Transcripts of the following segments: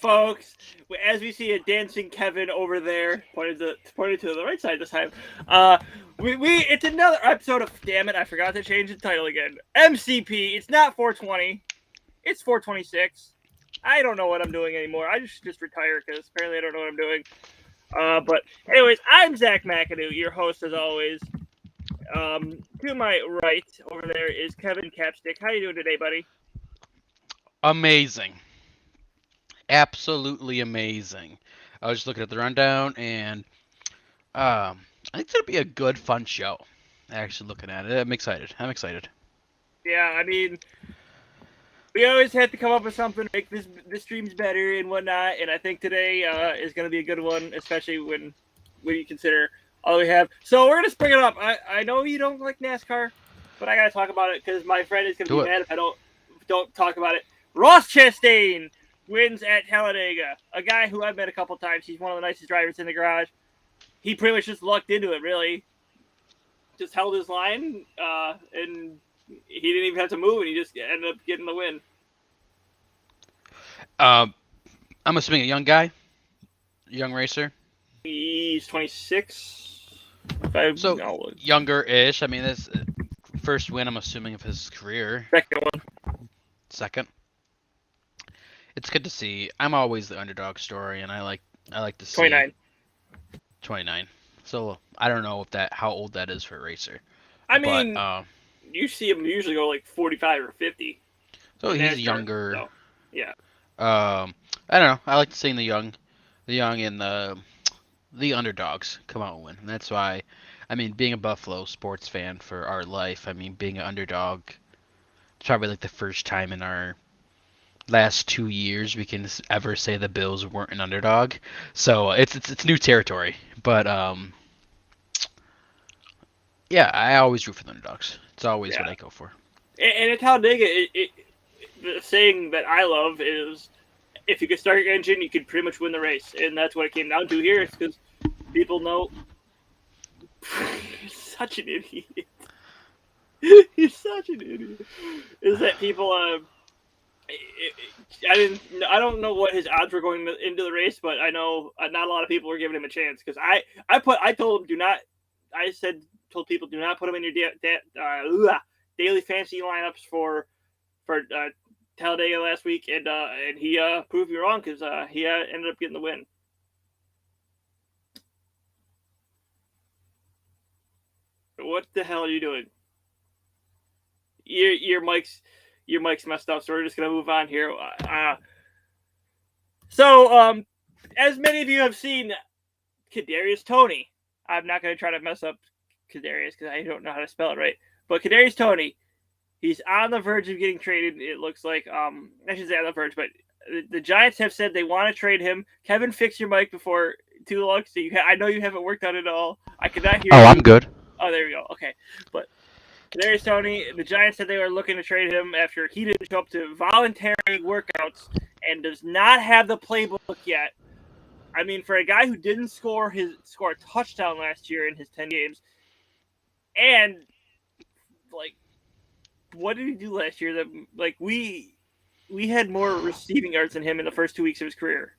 folks. As we see a dancing Kevin over there, pointed to the right side this time. It's another episode of. Damn it! I forgot to change the title again. MCP. It's not 420. It's 426. I don't know what I'm doing anymore. I just retire because apparently I don't know what I'm doing. But anyways, I'm Zach McAdoo, your host as always. To my right over there is Kevin Capstick. How you doing today, buddy? Amazing. Absolutely amazing. I was just looking at the rundown, and I think it'll be a good, fun show. Actually, looking at it, I'm excited. I'm excited. Yeah, I mean, we always have to come up with something to make this streams better and whatnot. And I think today is going to be a good one, especially when you consider all we have. So we're gonna bring it up. I know you don't like NASCAR, but I gotta talk about it because my friend is gonna be Do it. mad if I don't talk about it. Ross Chastain wins at Talladega. A guy who I've met a couple times. He's one of the nicest drivers in the garage. He pretty much just lucked into it. Really, just held his line, and he didn't even have to move, and he just ended up getting the win. Um, I'm assuming a young guy, young racer. He's 26. So No, younger-ish. I mean, this first win. I'm assuming of his career. second one. Second. It's good to see. I'm always the underdog story, and I like to see 29. 29. So I don't know how old that is for a racer, I but mean, you see him usually go like 45 or 50. so he's NASCAR, younger. so, yeah. I don't know. I like to see the young and the underdogs come out and win. And that's why, I mean, being a Buffalo sports fan for our life, I mean, being an underdog, it's probably like the first time in our last 2 years we can ever say the Bills weren't an underdog. So it's new territory. But yeah, I always root for the underdogs. It's always what Yeah. I go for. And at Talladega, the saying that I love is if you could start your engine, you could pretty much win the race. And that's what it came down to here. It's because people know. You're such an idiot. You're such an idiot. Is that people. I don't know what his odds were going into the race, but I know not a lot of people were giving him a chance because I told him do not. Told people do not put him in your daily fantasy lineups for Talladega last week, and he proved me wrong because he ended up getting the win. What the hell are you doing? Your mic's messed up, so we're just gonna move on here. As many of you have seen, Kadarius Toney. I'm not gonna try to mess up Kadarius because I don't know how to spell it right. But Kadarius Toney, he's on the verge of getting traded. It looks like I shouldn't say on the verge, but the Giants have said they want to trade him. Kevin, fix your mic before too long. So I know you haven't worked on it at all. I could not hear Oh, you. I'm good. Oh, there we go. Okay, but Kadarius Toney, the Giants said they were looking to trade him after he didn't show up to voluntary workouts and does not have the playbook yet. I mean, for a guy who didn't score a touchdown last year in his 10 games, and like, what did he do last year? That like we had more receiving yards than him in the first 2 weeks of his career.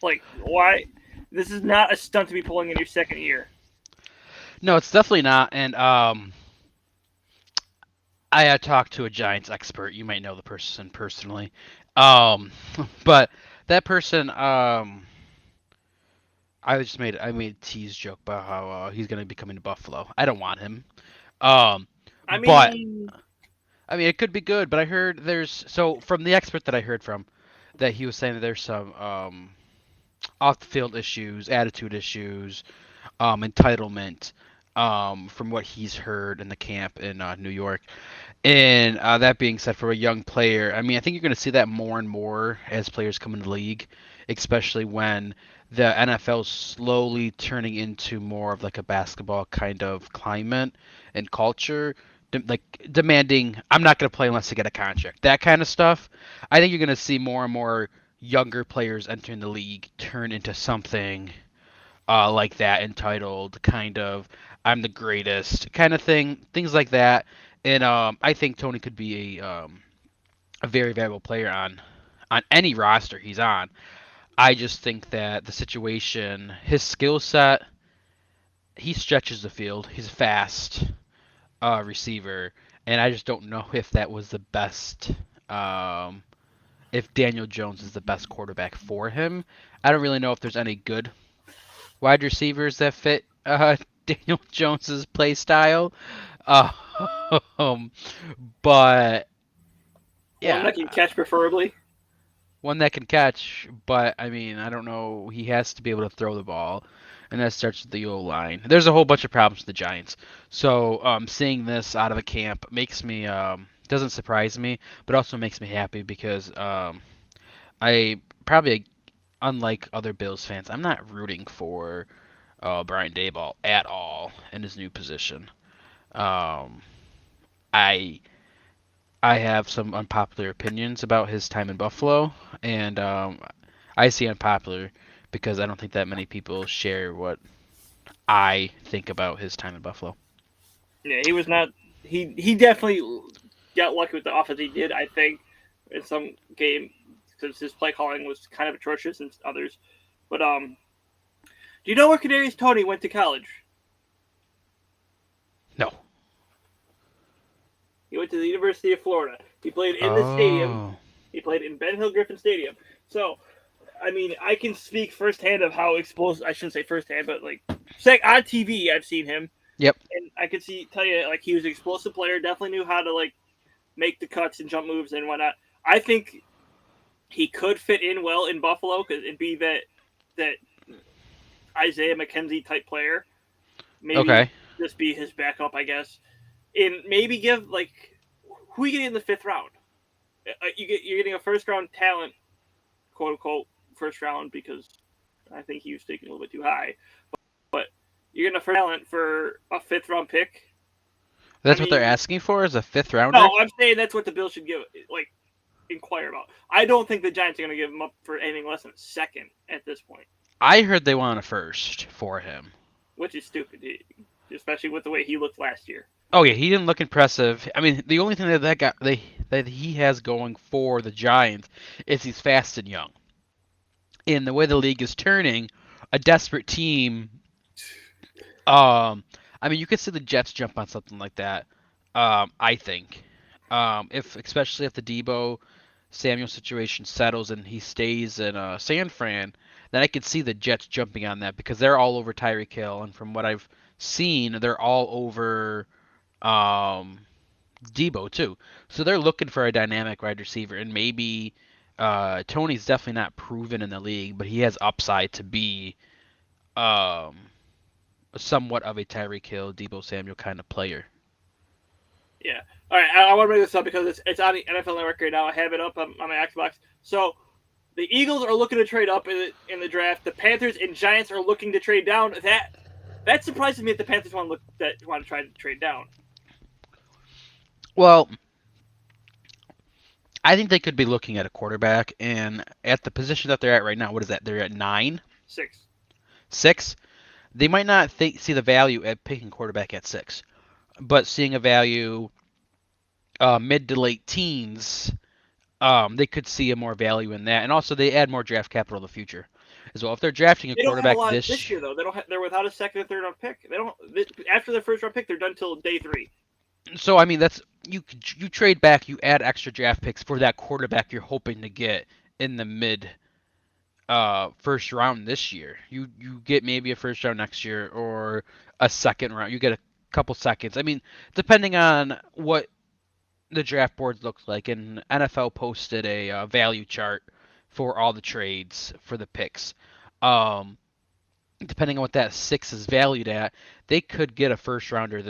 Like, why? This is not a stunt to be pulling in your second year. No, it's definitely not. And I had talked to a Giants expert. You might know the person personally. But that person, I made a tease joke about how he's gonna be coming to Buffalo. I don't want him. Um, I but mean, I mean it could be good. But I heard from the expert that I heard from that he was saying that there's some off the field issues, attitude issues, entitlement. From what he's heard in the camp in New York. And that being said, for a young player, I mean, I think you're going to see that more and more as players come into the league, especially when the NFL is slowly turning into more of like a basketball kind of climate and culture, like demanding, I'm not going to play unless I get a contract. That kind of stuff. I think you're going to see more and more younger players entering the league turn into something like that, entitled kind of I'm the greatest kind of thing, things like that. And I think Tony could be a very valuable player on any roster he's on. I just think that the situation, his skill set, he stretches the field. He's a fast receiver, and I just don't know if that was the best. If Daniel Jones is the best quarterback for him. I don't really know if there's any good wide receivers that fit Daniel Jones's play style. Um, but One yeah, that can catch preferably. one that can catch. But I mean, I don't know. He has to be able to throw the ball, and that starts with the O line. There's a whole bunch of problems with the Giants. So seeing this out of a camp makes me doesn't surprise me, but also makes me happy because I probably, unlike other Bills fans, I'm not rooting for Brian Daboll at all in his new position. Um, I I have some unpopular opinions about his time in Buffalo, and I say unpopular because I don't think that many people share what I think about his time in Buffalo. Yeah, he was not. He definitely got lucky with the offense he did. I think in some game because his play calling was kind of atrocious in others. But do you know where Kadarius Toney went to college? No. He went to the University of Florida. He played in the stadium. Oh. He played in Ben Hill Griffin Stadium. So, I mean, I can speak firsthand of how explosive. I shouldn't say firsthand, but like on TV, I've seen him, Yep. and I could tell you like he was an explosive player. Definitely knew how to like make the cuts and jump moves and whatnot. I think he could fit in well in Buffalo because it'd be that Isaiah McKenzie type player. Maybe Okay. just be his backup, I guess, and maybe give like who you get in the fifth round. You're getting a first round talent, quote unquote first round because I think he was taken a little bit too high. But you're getting a first talent for a fifth round pick. That's what they're asking for is a fifth rounder? No, I'm saying that's what the Bills should give like inquire about. I don't think the Giants are going to give him up for anything less than a second at this point. I heard they want a first for him. Which is stupid, especially with the way he looked last year. Oh yeah, he didn't look impressive. I mean, the only thing that he has going for the Giants is he's fast and young. In the way the league is turning, a desperate team. I mean, you could see the Jets jump on something like that. I think, if especially if the Debo Samuel situation settles and he stays in San Fran, then I could see the Jets jumping on that because they're all over Tyreek Hill, and from what I've seen, they're all over um, Debo too. So they're looking for a dynamic wide receiver, and maybe Tony's definitely not proven in the league, but he has upside to be um, somewhat of a Tyreek Hill, Debo Samuel kind of player. Yeah. All right. I want to bring this up because it's on the NFL Network right now. I have it up on my Xbox. So the Eagles are looking to trade up in the draft. The Panthers and Giants are looking to trade down. That surprises me that the Panthers want to try to trade down. Well, I think they could be looking at a quarterback, and at the position that they're at right now, what is that? They're at 9, 6. 6. They might not see the value at picking quarterback at 6, but seeing a value mid to late teens, they could see a more value in that, and also they add more draft capital in the future as well. If they're drafting a They don't have a quarterback lot this year though. They're without a second and third round pick. They don't after their first round pick. They're done till day 3. so I mean that's you trade back, you add extra draft picks for that quarterback you're hoping to get in the mid first round this year. You get maybe a first round next year or a second round. You get a couple seconds. I mean, depending on what the draft board looks like, and NFL posted a value chart for all the trades for the picks. Um, Depending on what that 6 is valued at, they could get a first rounder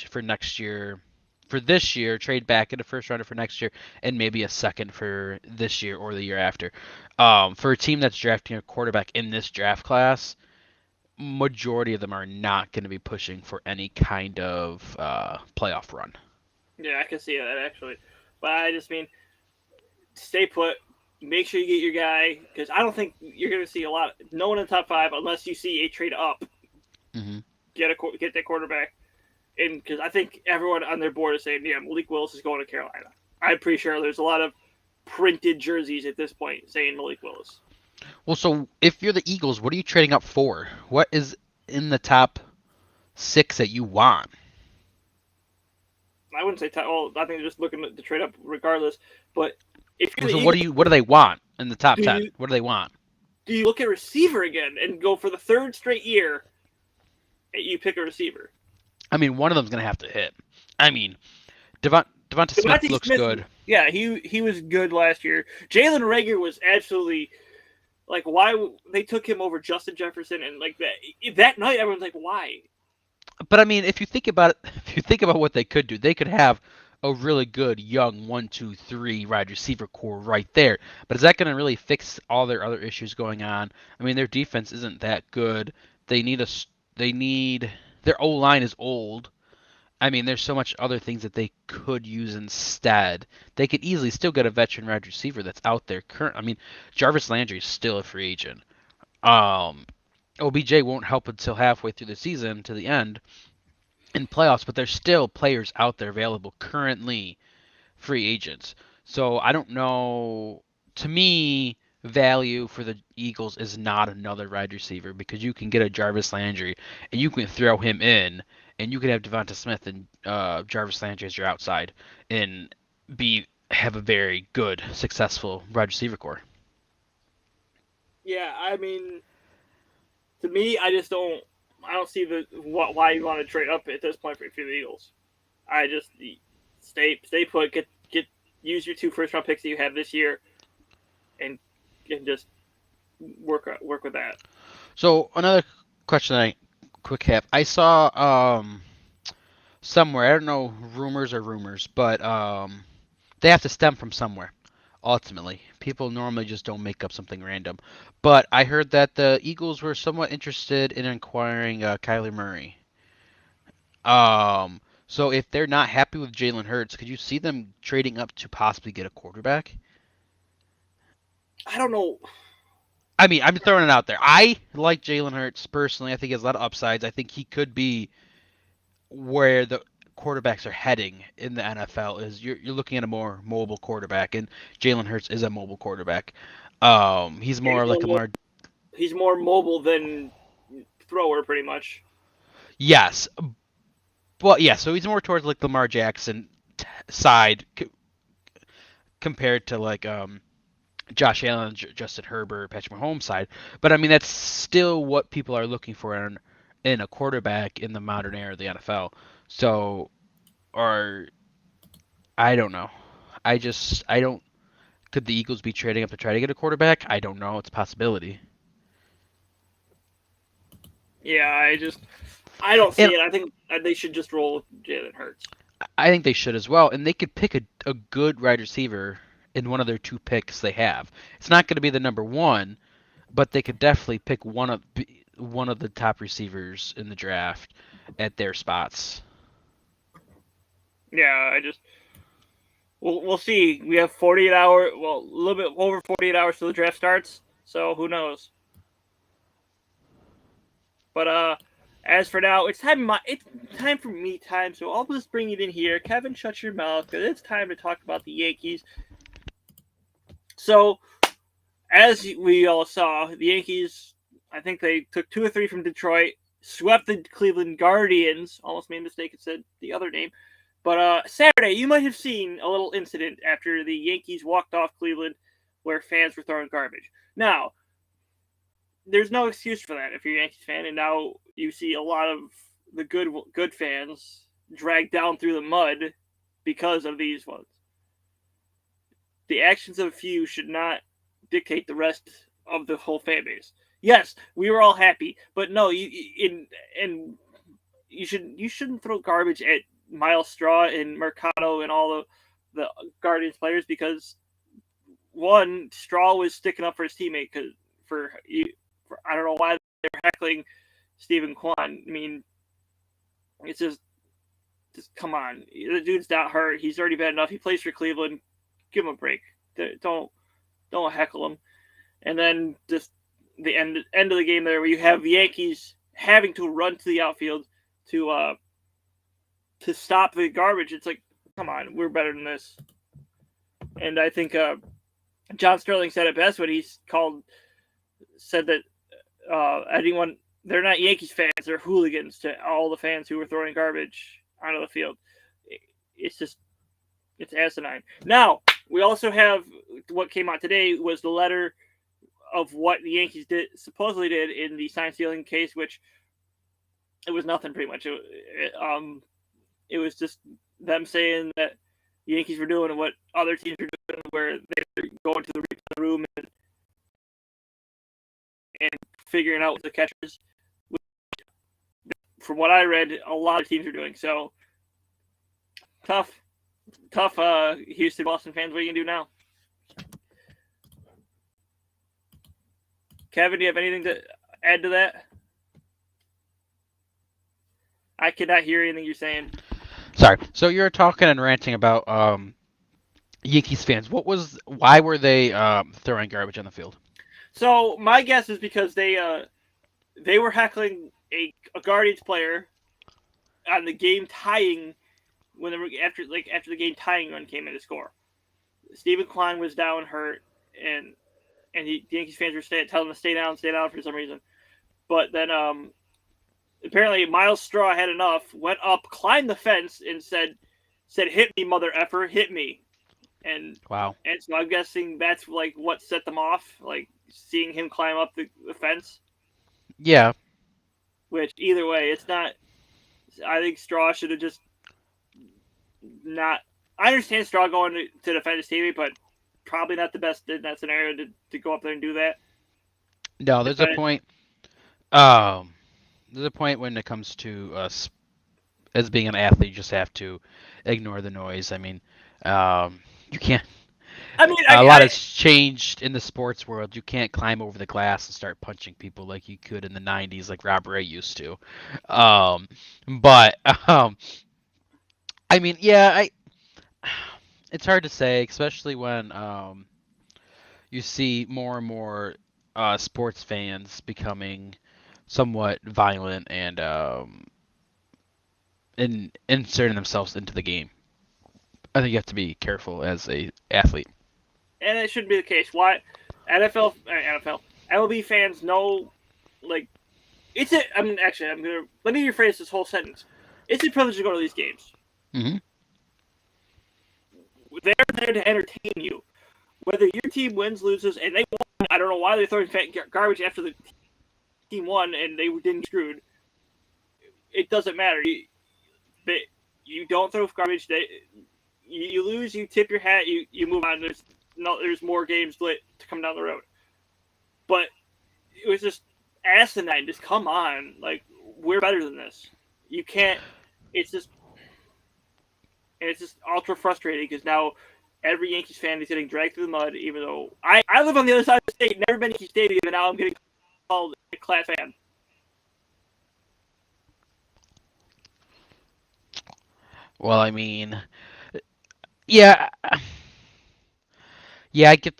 for next year. For this year, trade back, get a first rounder for next year, and maybe a second for this year or the year after. For a team that's drafting a quarterback in this draft class, majority of them are not going to be pushing for any kind of playoff run. Yeah, I can see that actually, but I just mean stay put. Make sure you get your guy because I don't think you're going to see no one in the top 5 unless you see a trade up. Mm-hmm. Get that quarterback, and because I think everyone on their board is saying, yeah, Malik Willis is going to Carolina. I'm pretty sure there's a lot of printed jerseys at this point saying Malik Willis. Well, so if you're the Eagles, what are you trading up for? What is in the top 6 that you want? I wouldn't say well, I think they're just looking to trade up regardless. But if you're So the Eagles, what do they want in the top 10? you, What do they want? do you look at receiver again and go for the third straight year? You pick a receiver. I mean, one of them's gonna have to hit. I mean, Devonta Smith looks good. Yeah, he was good last year. Jalen Reagor was absolutely like why they took him over Justin Jefferson and like that night everyone's like why. But I mean, if you think about it, if you think about what they could do, they could have a really good young 1, 2, 3 wide receiver core right there. But is that going to really fix all their other issues going on? I mean, their defense isn't that good. They need their O line is old. I mean, there's so much other things that they could use instead. They could easily still get a veteran wide receiver that's out there I mean, Jarvis Landry is still a free agent. OBJ won't help until halfway through the season to the end in playoffs, but there's still players out there available currently, free agents. So I don't know. To me, value for the Eagles is not another wide receiver because you can get a Jarvis Landry and you can throw him in, and you can have Devonta Smith and Jarvis Landry as your outside and have a very good, successful wide receiver core. Yeah, I mean, to me, I don't see why you want to trade up at this point for the Eagles. I just stay put, use your 2 first-round picks that you have this year, and just work with that. So another question I saw somewhere, I don't know, rumors, but they have to stem from somewhere. Ultimately, people normally just don't make up something random. But I heard that the Eagles were somewhat interested in acquiring Kyler Murray. So if they're not happy with Jalen Hurts, could you see them trading up to possibly get a quarterback? I don't know. I mean, I'm throwing it out there. I like Jalen Hurts personally. I think he has a lot of upsides. I think he could be where the quarterbacks are heading in the NFL. Is you're looking at a more mobile quarterback, and Jalen Hurts is a mobile quarterback. He's more like Lamar. He's more mobile than thrower, pretty much. Yes, well, yeah. So he's more towards like Lamar Jackson side compared to like Josh Allen, Justin Herbert, Patrick Mahomes side. But I mean, that's still what people are looking for in a quarterback in the modern era of the NFL. So, or I don't know. I don't. Could the Eagles be trading up to try to get a quarterback? I don't know. It's a possibility. Yeah, I don't see it. I think they should just roll with Jalen Hurts. I think they should as well, and they could pick a good wide receiver in one of their 2 picks they have. It's not going to be the number 1, but they could definitely pick one of the top receivers in the draft at their spots. Yeah, we'll see. We have 48 hours. Well, a little bit over 48 hours till the draft starts. So who knows? But as for now, it's time for me time. So I'll just bring it in here. Kevin, shut your mouth because it's time to talk about the Yankees. So, as we all saw, the Yankees, I think they took 2 or 3 from Detroit, swept the Cleveland Guardians, almost made a mistake and said the other name. But Saturday, you might have seen a little incident after the Yankees walked off Cleveland where fans were throwing garbage. Now, there's no excuse for that if you're a Yankees fan, and now you see a lot of the good fans dragged down through the mud because of these ones. The actions of a few should not dictate the rest of the whole fan base. Yes, we were all happy, but no, you shouldn't throw garbage at Miles Straw and Mercado and all the Guardians players because one, Straw was sticking up for his teammate for I don't know why they were heckling Stephen Kwan. I mean, it's just come on, the dude's not hurt. He's already bad enough. He plays for Cleveland. Give him a break. Don't heckle him. And then just the end of the game there, where you have the Yankees having to run to the outfield to stop the garbage. It's like, come on, we're better than this. And I think John Sterling said it best when he said that anyone, they're not Yankees fans, they're hooligans to all the fans who were throwing garbage onto the field. It's asinine. Now, we also have what came out today was the letter of what the Yankees supposedly did in the sign stealing case, which it was nothing pretty much. It was just them saying that the Yankees were doing what other teams were doing, where they're going to the room and figuring out what the catchers. From what I read, a lot of teams are doing. So tough, Houston, Boston fans. What are you gonna do now? Kevin, do you have anything to add to that? I cannot hear anything you're saying. Sorry. So you're talking and ranting about Yankees fans. Why were they throwing garbage on the field? So my guess is because they were heckling a Guardians player on the game tying when they were after the game tying run came in to score. Stephen Kline was down hurt, and the Yankees fans were telling him to stay down for some reason. But then apparently Miles Straw had enough, went up, climbed the fence, and said, "Hit me, mother effer, hit me." And wow. And so I'm guessing that's like what set them off, like seeing him climb up the fence. Yeah. Which either way, it's not. I think Straw should have just not. I understand Straw going to defend his teammate, but probably not the best in that scenario to go up there and do that. No, there's a point. There's a point when it comes to us as being an athlete, you just have to ignore the noise. I mean, you can't. I mean, a lot has changed in the sports world. You can't climb over the glass and start punching people like you could in the '90s, like Rob Ray used to. But I mean, yeah, it's hard to say, especially when you see more and more sports fans becoming somewhat violent and inserting themselves into the game. I think you have to be careful as a athlete. And it shouldn't be the case. Why? MLB fans know, like, it's a. I mean, actually, let me rephrase this whole sentence. It's a privilege to go to these games. Mm-hmm. They're there to entertain you. Whether your team wins, loses, and they won, I don't know why they're throwing garbage after the team won and they didn't get screwed. It doesn't matter. You don't throw garbage. You lose, you tip your hat, you move on. There's more games to come down the road. But it was just asinine. Just come on, like, we're better than this. You can't. It's just ultra frustrating because now every Yankees fan is getting dragged through the mud. Even though I live on the other side of the state, never been to Yankee Stadium, and now I'm getting called a class fan. Well, I mean, yeah, I get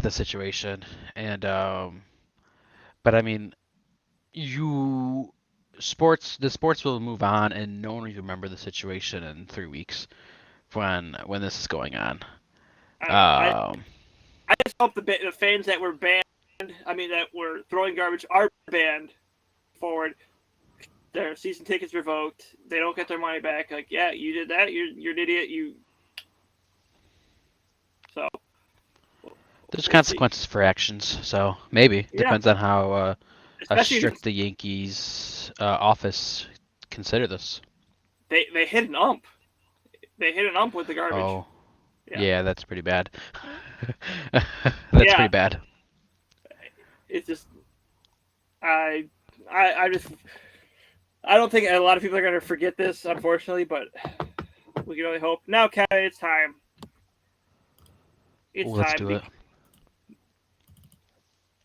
the situation, and but I mean, the sports will move on, and no one will remember the situation in 3 weeks when this is going on. I just hope the fans that were banned, that were throwing garbage, are banned forward. Their season tickets revoked. They don't get their money back. Like, yeah, you did that. You're an idiot. So there's consequences for actions. So maybe depends on how strict the Yankees office consider this. They hit an ump. They hit an ump with the garbage. Oh, yeah, that's pretty bad. Pretty bad. It's just I don't think a lot of people are going to forget this, unfortunately, but we can only hope. Now, Kevin, it's time. Let's do it.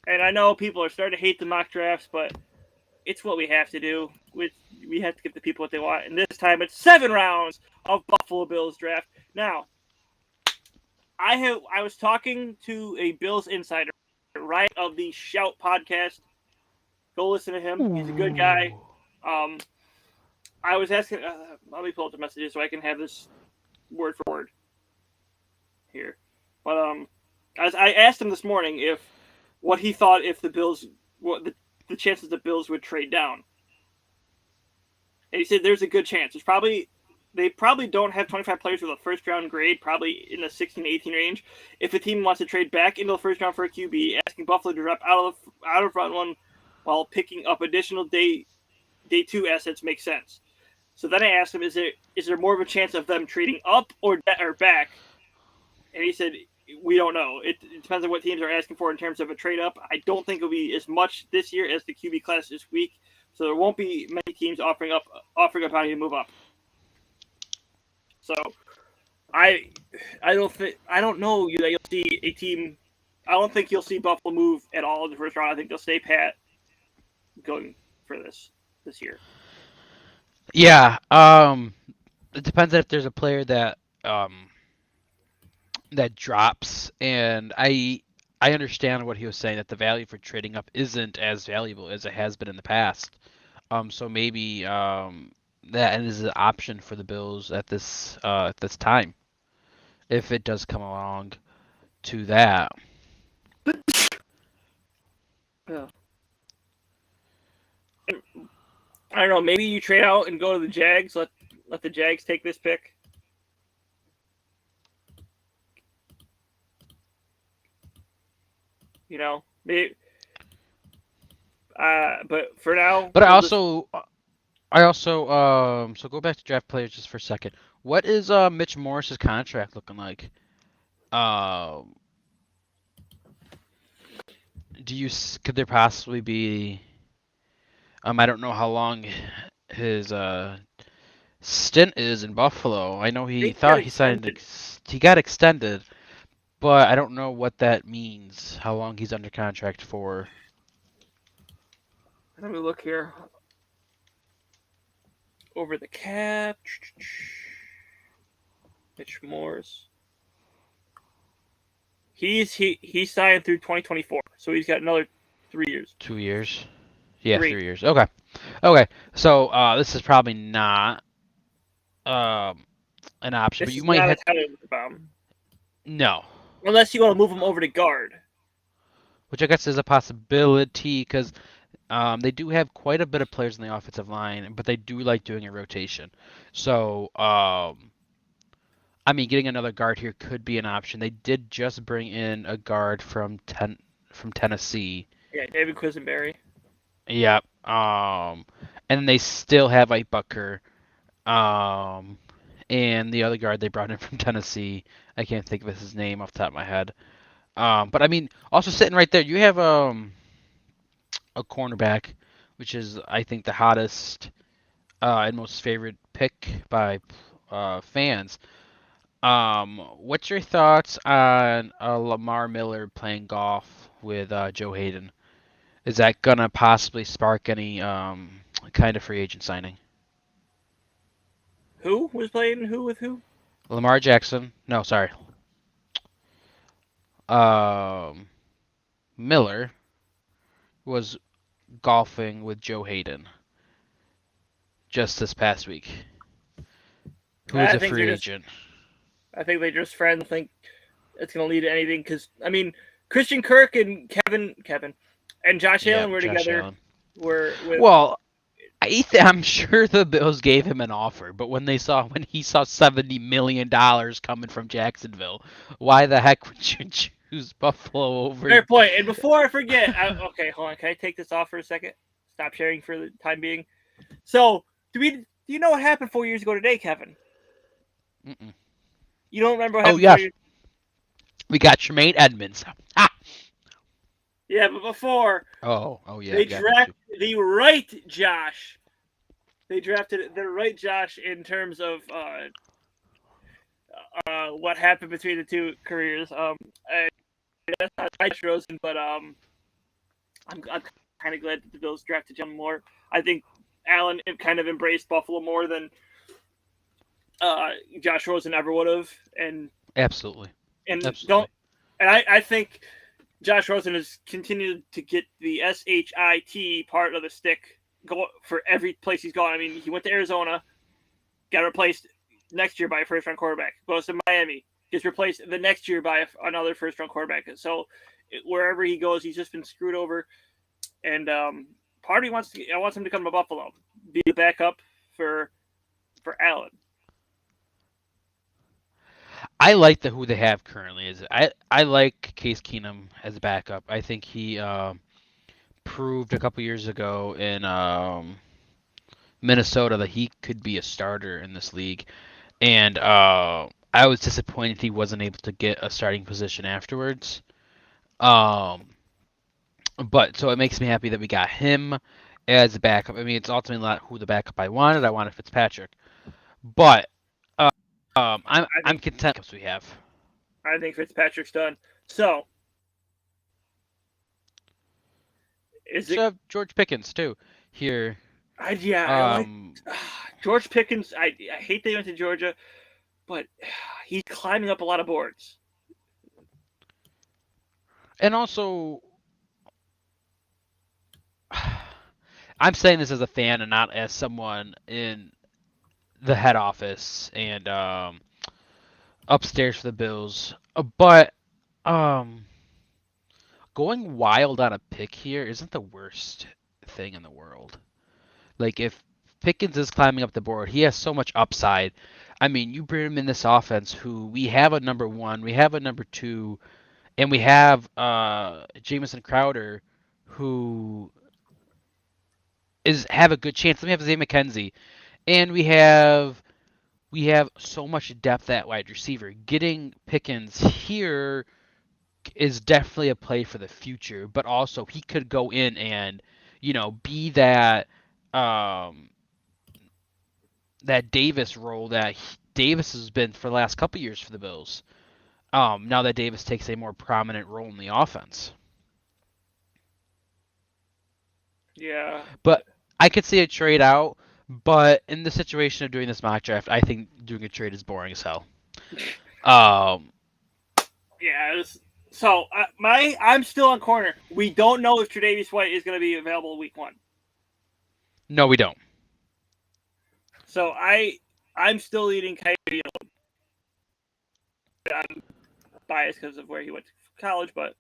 And I know people are starting to hate the mock drafts, but it's what we have to do. We have to give the people what they want. And this time, it's 7 rounds of Buffalo Bills draft. Now, I was talking to a Bills insider, Ryan of the Shout podcast. Go listen to him. He's a good guy. I was asking. Let me pull up the messages so I can have this word for word here. But I asked him this morning what he thought if the Bills, what the chances the Bills would trade down, and he said there's a good chance. They probably don't have 25 players with a first round grade, probably in the 16 to 18 range. If a team wants to trade back into the first round for a QB, asking Buffalo to drop out of round one while picking up additional day 2 assets makes sense. So then I asked him, is there more of a chance of them trading up or back? And he said, we don't know. It depends on what teams are asking for in terms of a trade up. I don't think it'll be as much this year as the QB class is weak, so there won't be many teams offering up money to move up. So I don't know that you'll see a team. I don't think you'll see Buffalo move at all in the first round. I think they'll stay pat going for this year. Yeah. It depends if there's a player that drops, and I understand what he was saying, that the value for trading up isn't as valuable as it has been in the past. So maybe that is an option for the Bills at this time, if it does come along to that. Yeah. I don't know. Maybe you trade out and go to the Jags. Let the Jags take this pick. You know, maybe. But for now. But I also so go back to draft players just for a second. What is Mitch Morris's contract looking like? Could there possibly be? I don't know how long his stint is in Buffalo. I know he thought he signed. He got extended, but I don't know what that means. How long he's under contract for? Let me look here. Over the cap. Mitch Morris. He signed through 2024, so he's got another 3 years. 2 years. Yeah, 3 years. Okay. So this is probably not an option, This but you is might not have. a title bomb. No. Unless you want to move him over to guard. Which I guess is a possibility, because they do have quite a bit of players in the offensive line, but they do like doing a rotation. So, I mean, getting another guard here could be an option. They did just bring in a guard from Tennessee. Yeah, David Quisenberry. Yep. And they still have Ike Bucker. And the other guard they brought in from Tennessee, I can't think of his name off the top of my head. But I mean, also sitting right there, you have a cornerback, which is, I think, the hottest and most favorite pick by fans. What's your thoughts on Lamar Miller playing golf with Joe Hayden? Is that gonna possibly spark any kind of free agent signing? Who was playing who with who? Lamar Jackson. No, sorry. Miller was golfing with Joe Hayden just this past week. Who is a free agent? I think they're just friends. I think it's going to lead to anything, because, I mean, Christian Kirk and Kevin and Josh Allen were together. Well, I'm sure the Bills gave him an offer, but when he saw $70 million coming from Jacksonville, why the heck would you choose Buffalo over? Fair point. And before I forget, okay, hold on. Can I take this off for a second? Stop sharing for the time being. So, do you know what happened 4 years ago today, Kevin? Mm-mm. You don't remember what happened? Oh, yeah. We got Tremaine Edmonds. Ah! Yeah, but before. Oh, yeah. They drafted the right Josh. They drafted the right Josh in terms of what happened between the two careers. That's not Josh Rosen, but I'm kind of glad that the Bills drafted him more. I think Allen kind of embraced Buffalo more than Josh Rosen ever would have, and absolutely. I think Josh Rosen has continued to get the SHIT part of the stick go for every place he's gone. I mean, he went to Arizona, got replaced next year by a first-round quarterback. Goes to Miami, gets replaced the next year by another first-round quarterback. So wherever he goes, he's just been screwed over. And part of me wants him to come to Buffalo, be a backup for Allen. I like who they have currently. I like Case Keenum as a backup. I think he proved a couple years ago in Minnesota that he could be a starter in this league, and I was disappointed he wasn't able to get a starting position afterwards. Um, but so it makes me happy that we got him as a backup. I mean, it's ultimately not who the backup I wanted. I wanted Fitzpatrick, but I'm content with we have. I think Fitzpatrick's done. So is it George Pickens too here? I like George Pickens. I hate they went to Georgia, but he's climbing up a lot of boards. And also, I'm saying this as a fan and not as someone in the head office and upstairs for the Bills. But going wild on a pick here isn't the worst thing in the world. Like, if Pickens is climbing up the board, he has so much upside. I mean, you bring him in this offense who we have a number 1, we have a number 2, and we have Jamison Crowder who have a good chance. Then we have Zay McKenzie, and we have so much depth at wide receiver. Getting Pickens here is definitely a play for the future, but also he could go in and be that that Davis role that Davis has been for the last couple years for the Bills. Now that Davis takes a more prominent role in the offense. Yeah. But I could see a trade out, but in the situation of doing this mock draft, I think doing a trade is boring as hell. Yeah. So I'm still on corner. We don't know if Tre'Davious White is going to be available week 1. No, we don't. So I'm still leading Coyote. I'm biased because of where he went to college, but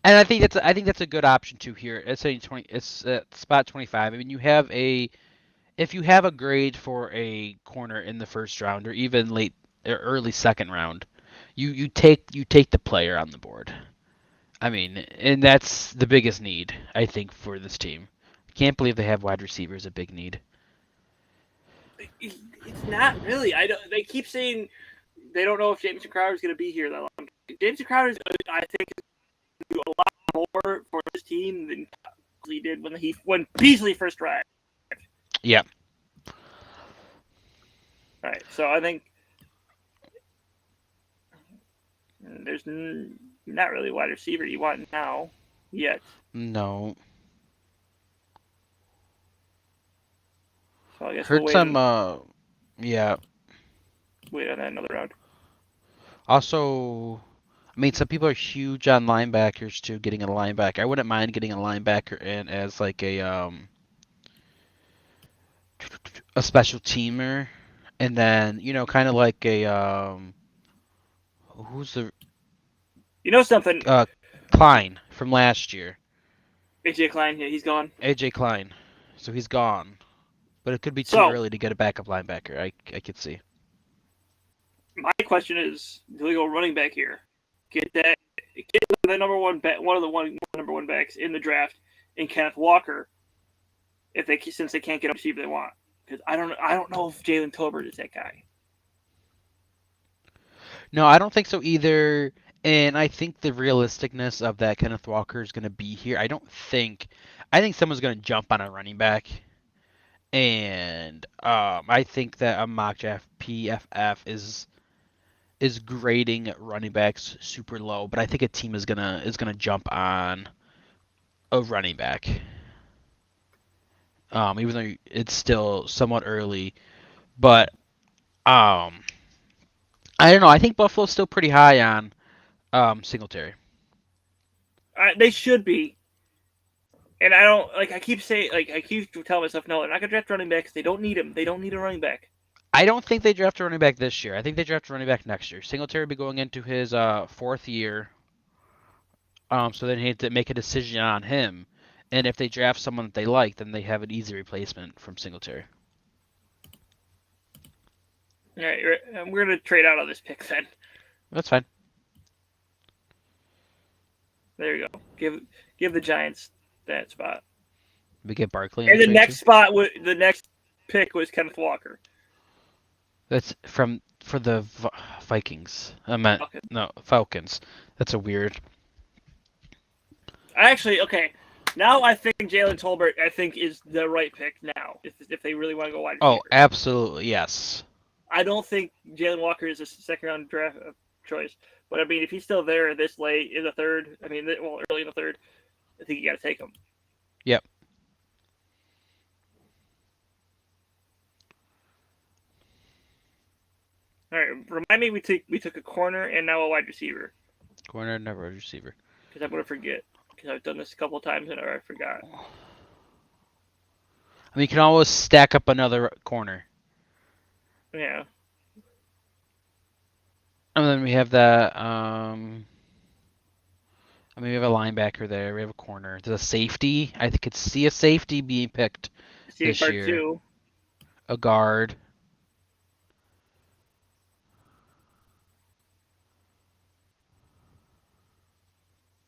and I think that's a good option too here. It's spot 25. I mean, if you have a grade for a corner in the first round or even late or early second round, you take the player on the board. I mean, and that's the biggest need I think for this team. I can't believe they have wide receivers a big need. It's not really. They keep saying they don't know if Jamison Crowder is going to be here that long. Jamison Crowder, I think, is going to do a lot more for his team than he did when Beasley first arrived. Yeah. All right. So I think there's not really a wide receiver you want now yet. No. So I guess Heard we'll some. Yeah. Wait on that another round. Also, I mean, some people are huge on linebackers too. Getting a linebacker, I wouldn't mind getting a linebacker in as like a special teamer, and then kind of like a who's the Something? Klein from last year. AJ Klein, yeah, he's gone. AJ Klein, so he's gone, but it could be too early to get a backup linebacker. I could see. My question is, do we go running back here? Get the number one one of the number 1 backs in the draft in Kenneth Walker, since they can't get a receiver they want. Because I don't know if Jalen Tolbert is that guy. No, I don't think so either. And I think the realisticness of that Kenneth Walker is going to be here. I think someone's going to jump on a running back. And I think that a mock draft PFF is grading running backs super low, but I think a team is gonna jump on a running back. Even though it's still somewhat early, but I don't know. I think Buffalo's still pretty high on Singletary. They should be. And I keep telling myself, no, they're not gonna draft running backs. They don't need him. They don't need a running back. I don't think they draft a running back this year. I think they draft a running back next year. Singletary will be going into his fourth year. So they need to make a decision on him. And if they draft someone that they like, then they have an easy replacement from Singletary. All right, we're gonna trade out on this pick then. That's fine. There you go. Give the Giants that spot. We get Barkley. And the next spot, the next pick was Kenneth Walker. That's for the Vikings. I meant Okay. no Falcons. That's a weird. Actually, okay. Now I think Jalen Tolbert, is the right pick now if they really want to go wide receiver. Oh, absolutely, yes. I don't think Jalen Walker is a second round draft choice, but I mean if he's still there this late in the third, early in the third, I think you got to take him. Yep. All right, remind me we took a corner and now a wide receiver. Corner, never wide receiver. Because I'm gonna forget. Because I've done this a couple of times and I forgot. I mean, you can always stack up another corner. Yeah. And then we have that. I mean, we have a linebacker there. We have a corner. There's a safety. I could see a safety being picked this year. Too. A guard.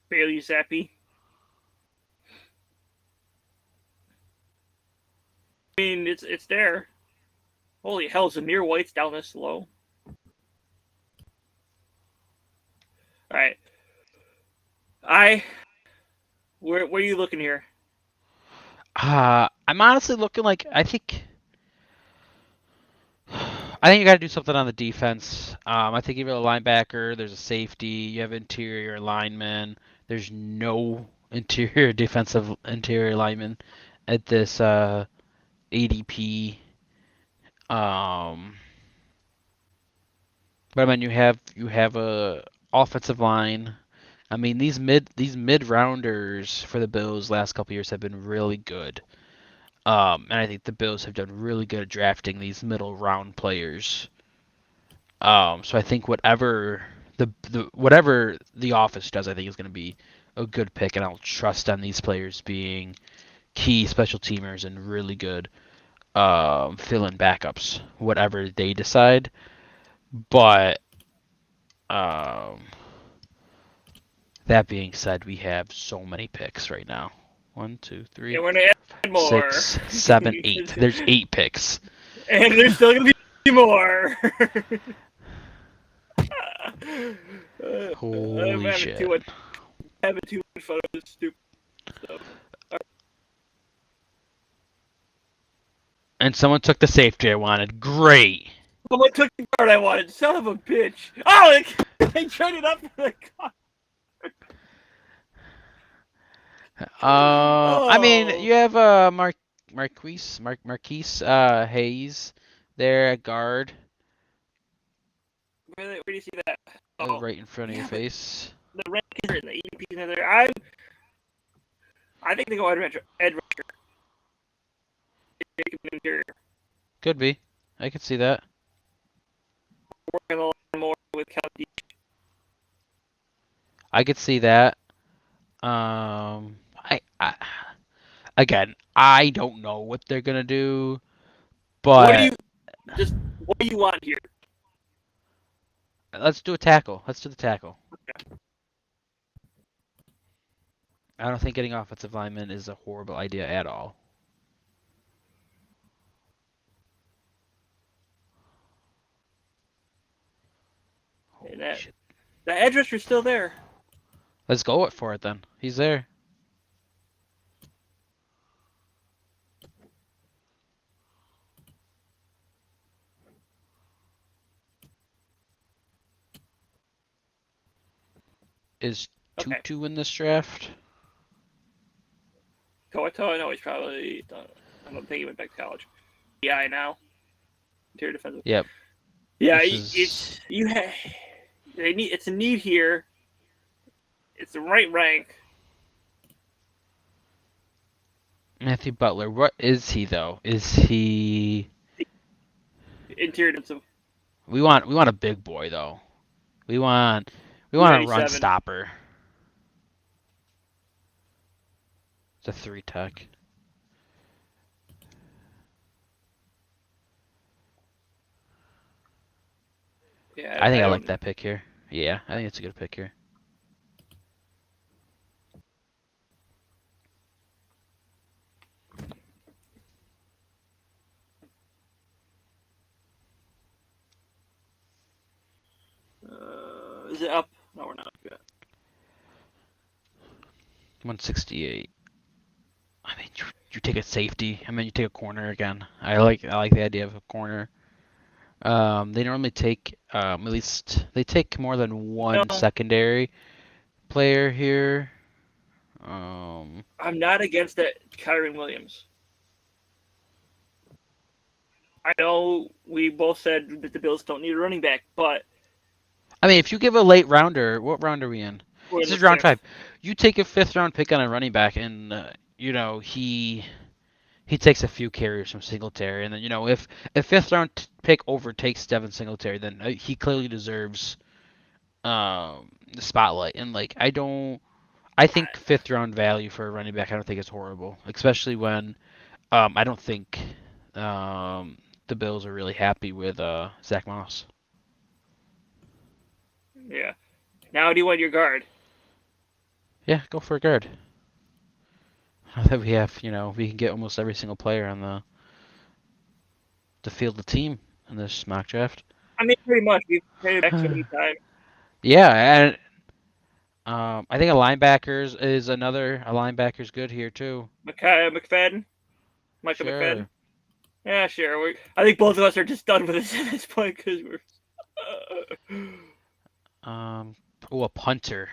Bailey Zappi. I mean, it's there. Holy hell, Zamir White's down this low. All right. Where are you looking here? I'm honestly looking like I think you got to do something on the defense. I think you have a linebacker. There's a safety. You have interior linemen. There's no interior lineman at this ADP. But I mean, you have a offensive line. I mean, these mid rounders for the Bills last couple years have been really good. And I think the Bills have done really good at drafting these middle round players. So I think whatever the office does, I think is going to be a good pick, and I'll trust on these players being key special teamers and really good fill-in backups, whatever they decide. But that being said, we have so many picks right now. 1, 2, 3, Yeah, we're gonna add more. 6, 7, 8. There's 8 picks. And there's still gonna be more. Holy shit. Having too much fun with this stupid stuff. And someone took the safety I wanted. Great. Someone took the card I wanted. Son of a bitch. Oh, they traded up for the card. I mean, you have Marquise Hayes there at guard. Where do you see that? Oh, Right in front of your face. The rankings are in the ADPs in there. I think they go edge rusher. Interior. Could be. I could see that. Working a lot more with County. I could see that. Again, I don't know what they're gonna do, but what do you want here? let's do a tackle. Let's do the tackle. Okay. I don't think getting offensive linemen is a horrible idea at all. Holy shit. The edge rusher's still there. Let's go for it then. He's there. Is Tutu in this draft? Koito? No, he's probably done. I don't think he went back to college. Yeah, now. Interior defensive. Yep. Yeah, it's a need here. It's the right rank. Matthew Butler. What is he though? Is he interior defensive. We want a big boy though. We want a run 97. stopper. It's a 3 tech. Yeah, I think I like that pick here. Yeah, I think it's a good pick here. Is it up? No, we're not up yet. 168. I mean, you take a safety. I mean, you take a corner again. I like the idea of a corner. They normally take at least they take more than one secondary player here. I'm not against that, Kyron Williams. I know we both said that the Bills don't need a running back, but I mean, if you give a late rounder, what round are we in? we're This in is the round 5. fifth. You take a 5th round pick on a running back, and he takes a few carries from Singletary, and then if a 5th round pick overtakes Devin Singletary, then he clearly deserves the spotlight. And like I think 5th round value for a running back, I don't think is horrible, especially when I don't think the Bills are really happy with Zach Moss. Yeah. Now, do you want your guard? Yeah, go for a guard. Now that we have, we can get almost every single player on the field of the team in this mock draft. I mean, pretty much. We've traded back so many times. Yeah, and I think a linebacker's is another. A linebacker's good here too. McFadden? Micah McFadden? Yeah, sure. I think both of us are just done with this at this point because we're. A punter.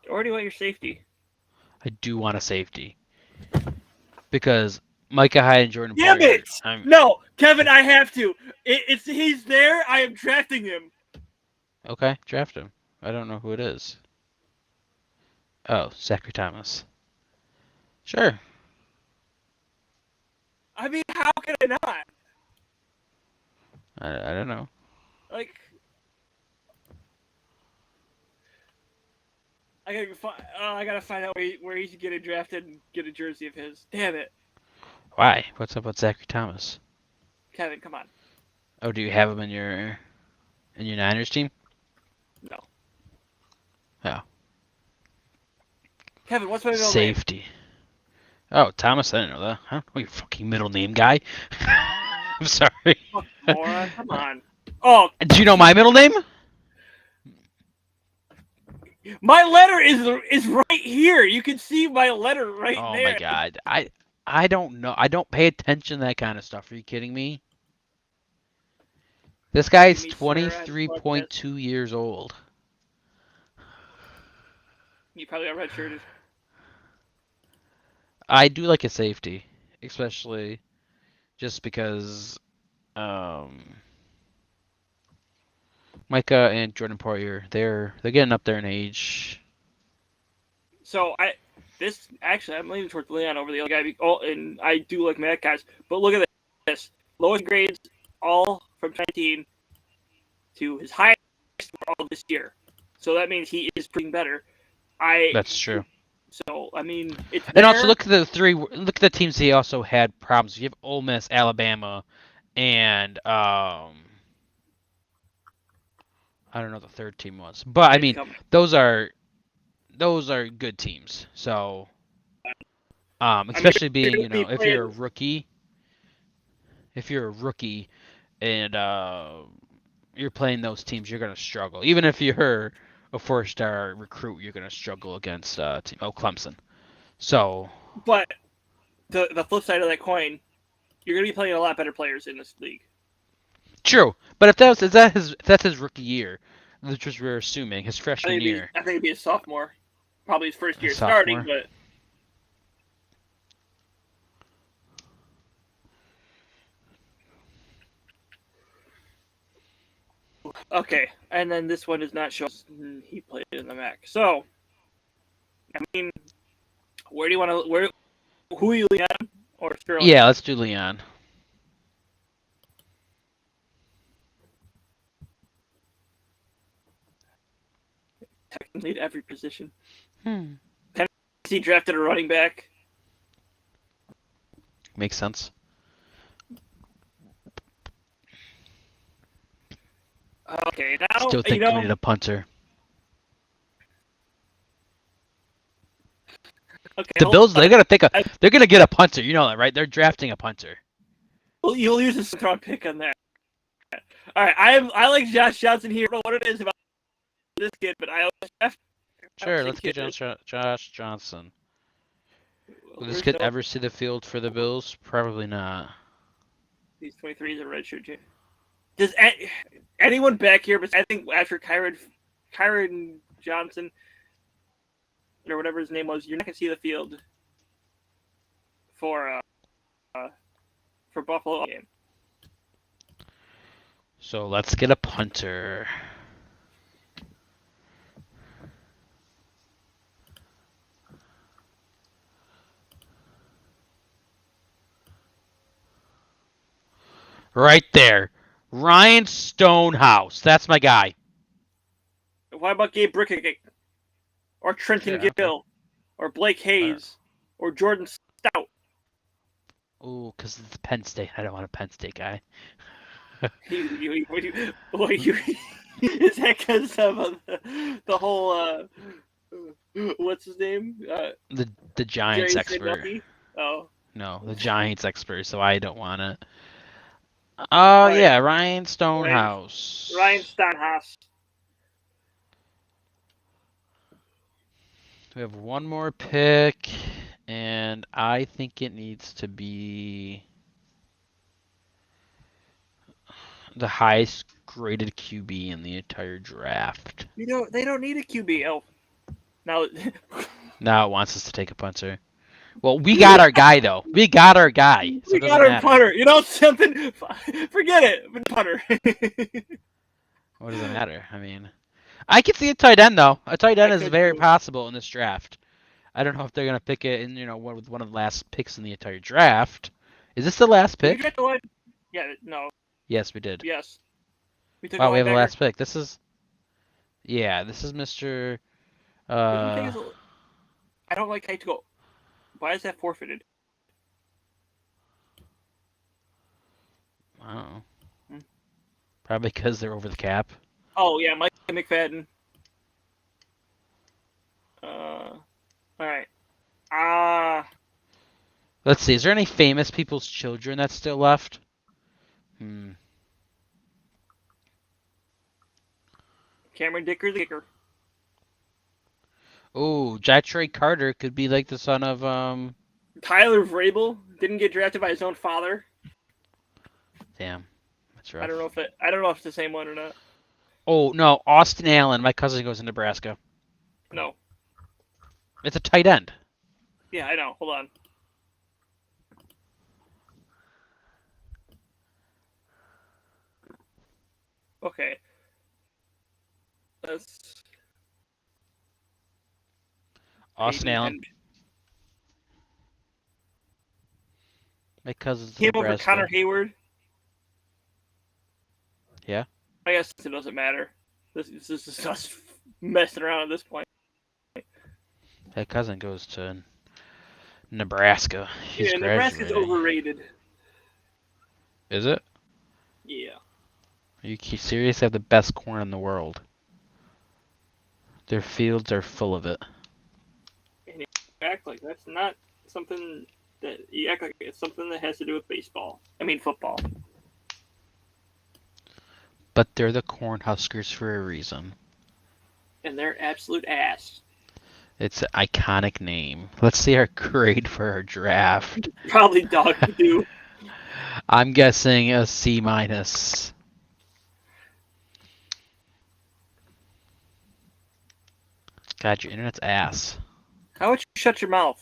Or do you want your safety? I do want a safety because Micah Hyde and Jordan Damn Poyer. it! No, Kevin, I have to. He's there. I am drafting him. Okay, draft him. I don't know who it is. Oh, Zachary Thomas. Sure. I mean, how can I not? I don't know. Like, I gotta find out where he's getting drafted and get a jersey of his. Damn it. Why? What's up with Zachary Thomas? Kevin, come on. Oh, do you have him in your Niners team? No. Oh. Kevin, what's my middle name? Safety. Oh, Thomas, I didn't know that. I don't know your fucking middle name, guy. I'm sorry. Oh, moron, come on. Oh. Do you know my middle name? My letter is right here. You can see my letter right there. Oh my god. I don't know. I don't pay attention to that kind of stuff. Are you kidding me? This guy's 23.2 years old. You probably got redshirted. I do like a safety, especially just because Micah and Jordan Poyer, they're getting up there in age. So I'm leaning towards Leon over the other guy. And I do like Matt guys, but look at this: lowest grades all from 19 to his highest all this year. So that means he is pretty better. That's true. So I mean, it's and also look at the teams he also had problems. You have Ole Miss, Alabama, and I don't know what the third team was, but I mean those are good teams. So especially being if you're a rookie and you're playing those teams, you're gonna struggle. Even if you're a 4-star recruit, you're gonna struggle against Clemson. So, but the flip side of that coin, you're gonna be playing a lot better players in this league. True, but if that's his rookie year, which was we're assuming his freshman year. I think it'd be a sophomore, probably his first year starting, but. Okay, and then this one does not show he played in the MAC. So, I mean, where do you want to Julio or Sterling? Yeah, let's do Leon. Technically, at every position. Hmm. He drafted a running back. Makes sense. Okay, now Still think we need a punter. Okay, The Bills, they're gonna get a punter. You know that, right? They're drafting a punter. Well, you'll use a strong pick on that. All right, I like Josh Johnson here. I don't know what it is about this kid, but I always draft. Sure, let's get Josh Johnson. Will this Where's kid the- ever see the field for the Bills? Probably not. These 23s are redshirt. Does anyone back here? But I think after Kyron Johnson or whatever his name was, you're not gonna see the field for Buffalo game. So let's get a punter. Right there. Ryan Stonehouse. That's my guy. Why about Gabe Brickett or Trenton Sure, Gill or Blake Hayes or Jordan Stout? Ooh, because it's Penn State. I don't want a Penn State guy. Is that because of the whole what's his name? The Giants Jerry expert. Sandusky? Oh. No, the Giants expert, so I don't want it. Oh, Right. yeah, Ryan Stonehouse. Ryan Stonehouse. We have one more pick, and I think it needs to be the highest graded QB in the entire draft. They don't need a QB. Oh, now. Now it wants us to take a punter. Well, we got our guy though. We got our guy. So we got our punter. You know something? Forget it. Punter. What does it matter? I mean, I could see a tight end though. A tight end is very too. possible in this draft. I don't know if they're gonna pick it in, one of the last picks in the entire draft. Is this the last Did we pick? draft the one? Yeah. No. Yes, we did. Yes. We took Wow, we have the linebacker. last pick. This is Mr. I don't like how to go. Why is that forfeited? I don't know. Probably because they're over the cap. Oh yeah, Mike McFadden. All right. Let's see. Is there any famous people's children that's still left? Cameron Dicker, the kicker. Oh, Jatray Carter could be like the son of Tyler Vrabel didn't get drafted by his own father. Damn, that's rough. I don't know if it's the same one or not. Oh no, Austin Allen. My cousin goes to Nebraska. No. It's a tight end. Yeah, I know. Hold on. Okay. That's Austin Allen. My cousin's came over Nebraska. Connor Hayward. Yeah. I guess it doesn't matter. This is us messing around at this point. That cousin goes to Nebraska. He's Nebraska's overrated. Is it? Yeah. Are you serious? They have the best corn in the world. Their fields are full of it. And you act like that's not something that you act like it's something that has to do with baseball. I mean football. But they're the Cornhuskers for a reason. And they're absolute ass. It's an iconic name. Let's see our grade for our draft. Probably dog do. I'm guessing a C minus. God, your internet's ass. How about you shut your mouth?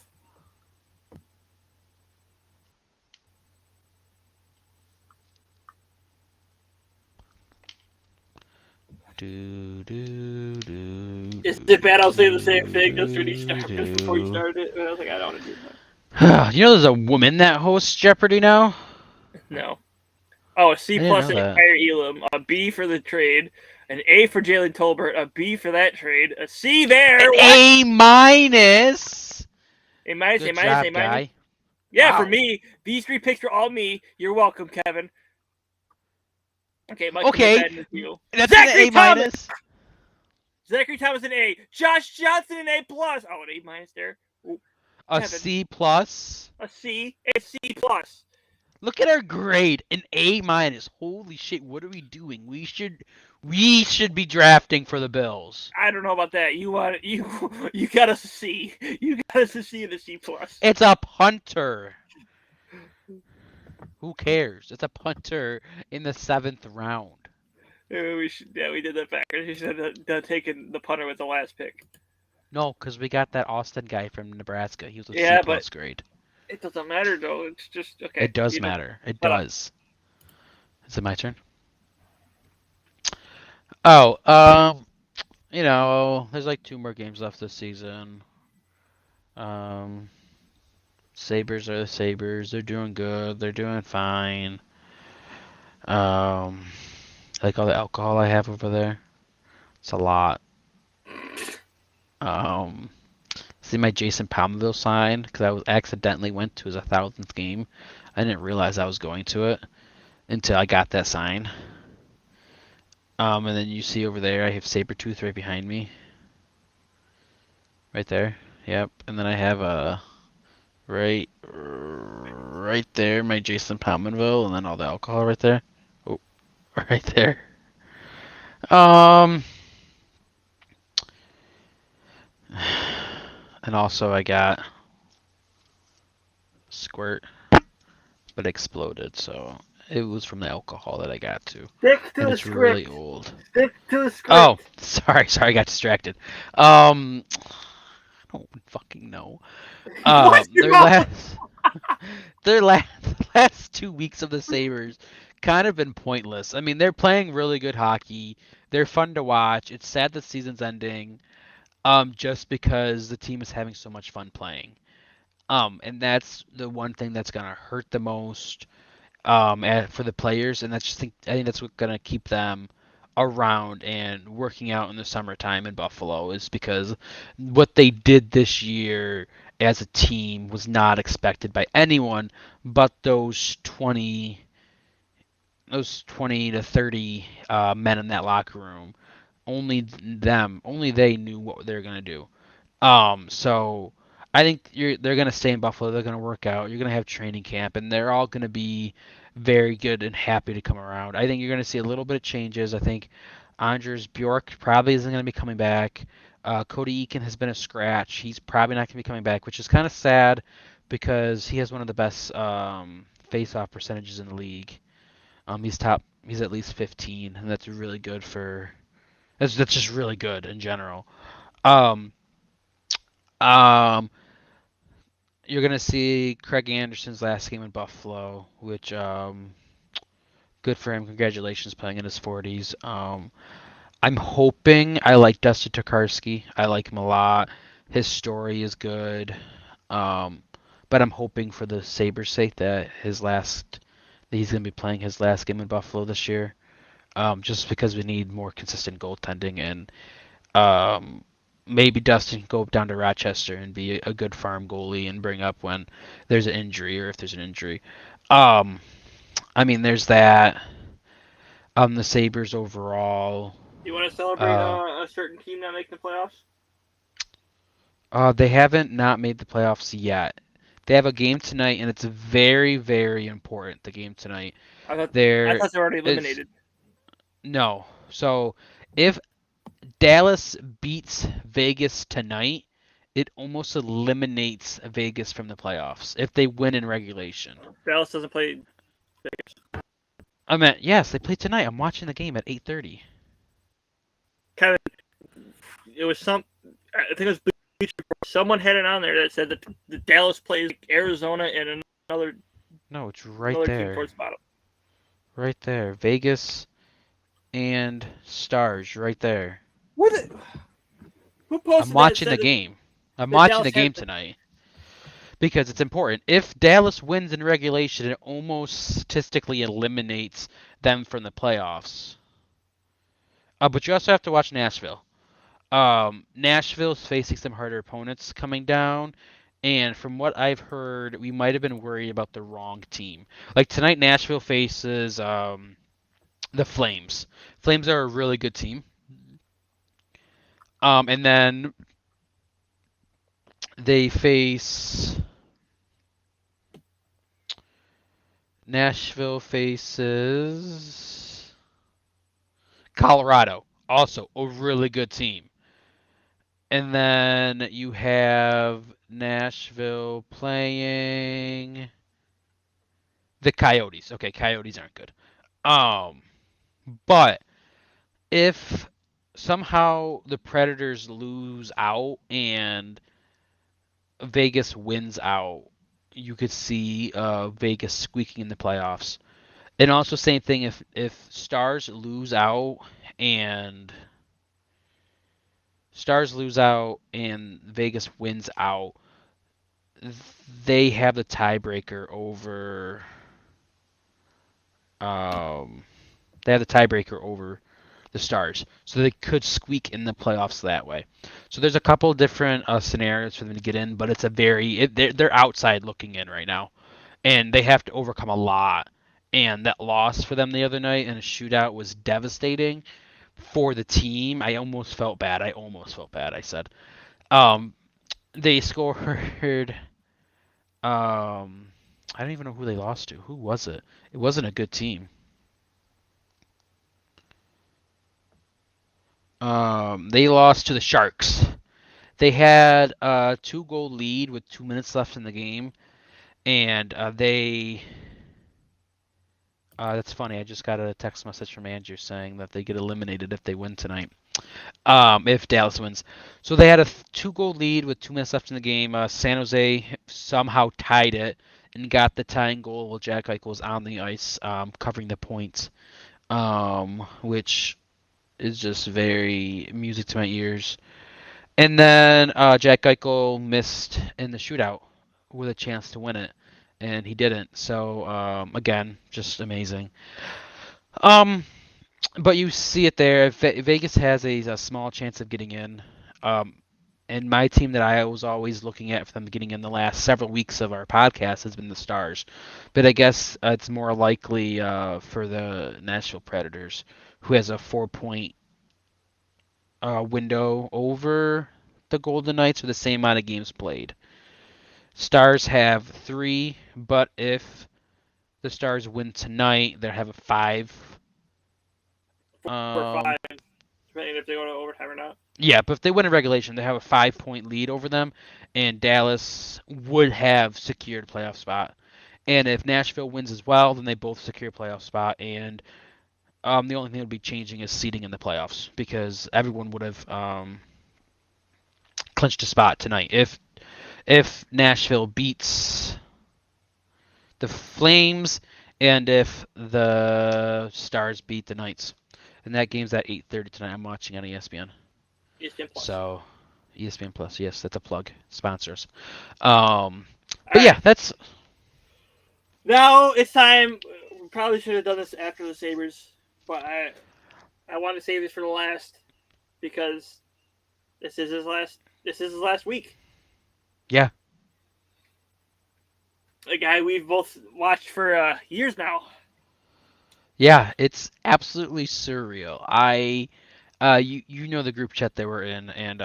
Is it bad I'll say the same thing just before you started it? And I was like, I don't want to do that. You know, there's a woman that hosts Jeopardy now. No. Oh, a C I didn't plus know in that. entire Elam, a B for the trade, an A for Jalen Tolbert, a B for that trade, a C there. An What? A minus. A minus, A Good minus, A job, minus. guy. Yeah, for Wow. me, these 3 picks are all me. You're welcome, Kevin. Okay, Mike, commit Okay, that in you. that's an Zachary A Thomas. minus. Zachary Thomas an A. Josh Johnson an A plus. Oh, an A minus there. Ooh, A Kevin, C plus. a C, a C plus. Look at our grade, an A minus. Holy shit! What are we doing? We should be drafting for the Bills. I don't know about that. You got us a C. You got us a C and a C plus. It's a punter. Who cares? It's a punter in the 7th round. We did that backwards. We should have taken the punter with the last pick. No, because we got that Austin guy from Nebraska. He was a C Yeah, but plus grade. it doesn't matter though. It's just okay. It does matter. It Shut up. does. Is it my turn? Oh, you know, there's like 2 more games left this season. Sabres are the Sabres. They're doing good. They're doing fine. Like all the alcohol I have over there. It's a lot. See my Jason Palmville sign because I was accidentally went to his 1,000th game. I didn't realize I was going to it until I got that sign. And then you see over there I have Sabretooth right behind me. Right there. Yep. And then I have right there my Jason Palmanville and then all the alcohol right there. Oh, right there. And also I got Squirt, but exploded, so it was from the alcohol that I got to. Stick to And the it's script. really old. Stick to the script. Oh, sorry, I got distracted. I don't fucking know. Their last 2 weeks of the Sabres kind of been pointless. I mean, they're playing really good hockey. They're fun to watch. It's sad the season's ending. Just because the team is having so much fun playing. And that's the one thing that's gonna hurt the most for the players, and I think that's what's gonna keep them around and working out in the summertime in Buffalo is because what they did this year as a team was not expected by anyone but those 20 to 30 men in that locker room. Only they knew what they were gonna do. So I think they're gonna stay in Buffalo. They're gonna work out. You're gonna have training camp, and they're all gonna be very good and happy to come around. I think you're gonna see a little bit of changes. I think Anders Bjork probably isn't gonna be coming back. Cody Eakin has been a scratch. He's probably not gonna be coming back, which is kind of sad because he has one of the best face-off percentages in the league. He's at least 15, and that's really good for. That's just really good in general. Um, um, you're gonna see Craig Anderson's last game in Buffalo, which good for him. Congratulations, playing in his 40s. I'm hoping I like Dustin Tokarski. I like him a lot. His story is good. But I'm hoping for the Sabres' sake that he's gonna be playing his last game in Buffalo this year. Just because we need more consistent goaltending and maybe Dustin can go down to Rochester and be a good farm goalie and bring up when there's an injury or if there's an injury. I mean, there's that. The Sabres overall. You want to celebrate a certain team not making the playoffs? They haven't not made the playoffs yet. They have a game tonight, and it's very, very important. The game tonight. I thought they're already eliminated. No. So if Dallas beats Vegas tonight, it almost eliminates Vegas from the playoffs if they win in regulation. Dallas doesn't play Vegas. I meant yes, they play tonight. I'm watching the game at 8:30. Kevin, it was I think it was someone had it on there that said that the Dallas plays Arizona and another. No, it's right there. Team towards the bottom. Right there, Vegas and Stars, right there. Who posted I'm watching the game. I'm watching the game Dallas tonight. because it's important. If Dallas wins in regulation, it almost statistically eliminates them from the playoffs. But you also have to watch Nashville. Nashville's facing some harder opponents coming down, and from what I've heard, we might have been worried about the wrong team. Like tonight, Nashville faces the Flames. Flames are a really good team. And then they face Nashville faces Colorado, also a really good team. And then you have Nashville playing the Coyotes. Okay, Coyotes aren't good. Um, but if somehow the Predators lose out and Vegas wins out, you could see Vegas squeaking in the playoffs. And also same thing if and Stars lose out and Vegas wins out, they have the tiebreaker over um they have the tiebreaker over the Stars, so they could squeak in the playoffs that way. So there's a couple different scenarios for them to get in, but it's a they're outside looking in right now, and they have to overcome a lot. And that loss for them the other night in a shootout was devastating for the team. I almost felt bad. I said, they scored. I don't even know who they lost to. Who was it? It wasn't a good team. They lost to the Sharks. They had a 2-goal lead with 2 minutes left in the game, and that's funny. I just got a text message from Andrew saying that they get eliminated if they win tonight. If Dallas wins. So they had a 2-goal lead with 2 minutes left in the game. San Jose somehow tied it and got the tying goal while Jack Eichel was on the ice, covering the points, which is just very music to my ears. And then Jack Eichel missed in the shootout with a chance to win it, and he didn't. So again, just amazing. Um, but you see it there. Vegas has a small chance of getting in. Um, and my team that I was always looking at for them getting in the last several weeks of our podcast has been the Stars. But I guess it's more likely for the Nashville Predators, who has a 4-point window over the Golden Knights with the same amount of games played. Stars have 3, but if the Stars win tonight, they'll have a 5. For 5, depending if they go to overtime or not. Yeah, but if they win in regulation, they have a 5-point lead over them, and Dallas would have secured a playoff spot. And if Nashville wins as well, then they both secure a playoff spot. And the only thing that would be changing is seeding in the playoffs because everyone would have clinched a spot tonight. If Nashville beats the Flames and if the Stars beat the Knights. And that game's at 8:30 tonight. I'm watching on ESPN. ESPN Plus. So, ESPN Plus, yes, that's a plug. Sponsors. But yeah, that's. Now it's time. We probably should have done this after the Sabres, but I want to save this for the last because this is his last. This is his last week. Yeah. A guy we've both watched for years now. Yeah, it's absolutely surreal. You know the group chat they were in, and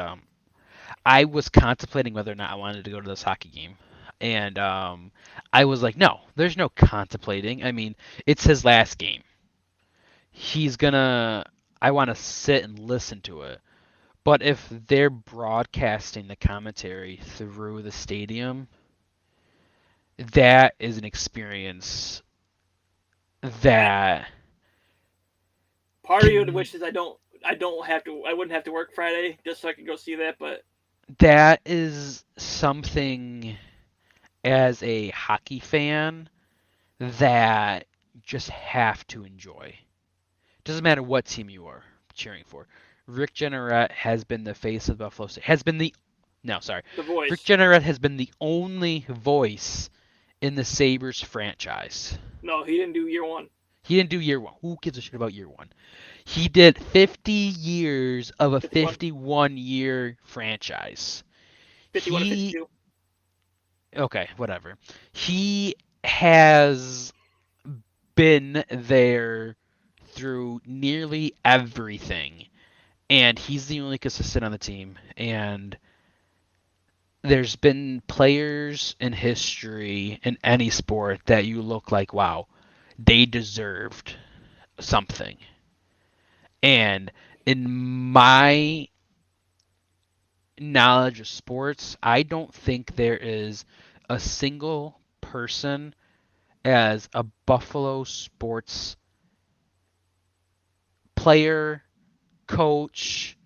I was contemplating whether or not I wanted to go to this hockey game. And I was like, no, there's no contemplating. I mean, it's his last game. I want to sit and listen to it. But if they're broadcasting the commentary through the stadium, that is an experience that part of you wishes I wouldn't have to work Friday just so I could go see that, but that is something as a hockey fan that just have to enjoy. Doesn't matter what team you are cheering for. Rick Jeanneret has been the face of Buffalo State. Has been the No, sorry. The Rick voice. Jeanneret has been the only voice in the Sabres franchise. No, he didn't do year one. He didn't do year one. Who gives a shit about year one? He did 50 years of a 51. 51-year franchise. 51 to He 52. okay, whatever. He has been there through nearly everything, and he's the only consistent on the team. And there's been players in history in any sport that you look like, wow, they deserved something. And in my knowledge of sports, I don't think there is a single person as a Buffalo sports player, coach,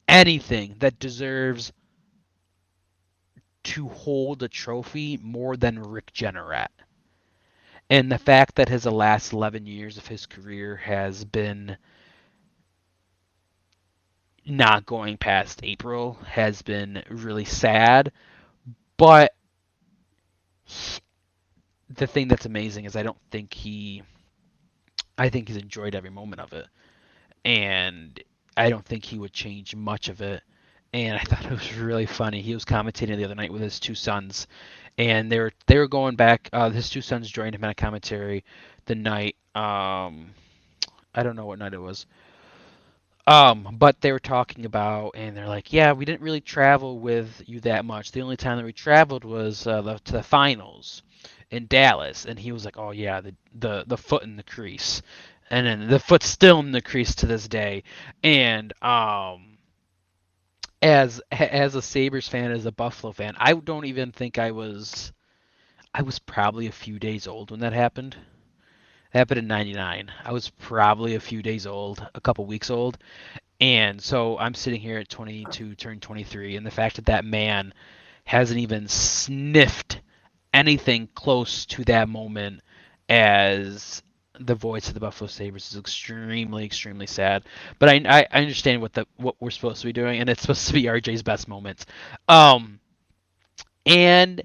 anything that deserves to hold a trophy more than Rick Jeanneret. And the fact that his last 11 years of his career has been not going past April has been really sad. But the thing that's amazing is I think he's enjoyed every moment of it. And I don't think he would change much of it. And I thought it was really funny. He was commentating the other night with his two sons, and they were going back. His two sons joined him in a commentary the night. I don't know what night it was. But they were talking about, and they're like, yeah, we didn't really travel with you that much. The only time that we traveled was to the finals in Dallas. And he was like, oh yeah, the foot in the crease, and then the foot's still in the crease to this day. And as a Sabres fan, as a Buffalo fan, I don't even think I was probably a few days old when that happened. It happened in '99. I was probably a few days old, a couple weeks old. And so I'm sitting here at 22, turned 23, and the fact that that man hasn't even sniffed anything close to that moment as the voice of the Buffalo Sabres is extremely, extremely sad. But I understand what we're supposed to be doing, and it's supposed to be RJ's best moments. Um, and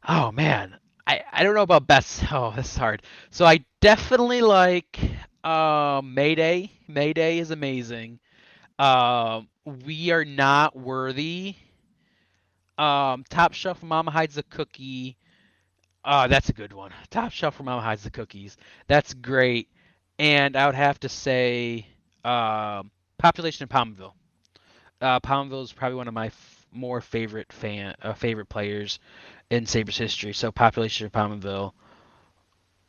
oh man, I don't know about best. Oh, this is hard. So I definitely like Mayday. Mayday is amazing. We are not worthy. Top shelf Mama hides a cookie. That's a good one. Top shelf Mama hides the cookies. That's great. And I would have to say, population in Palmville. Palmville is probably one of my more favorite players in Sabres history. So population in Palmville,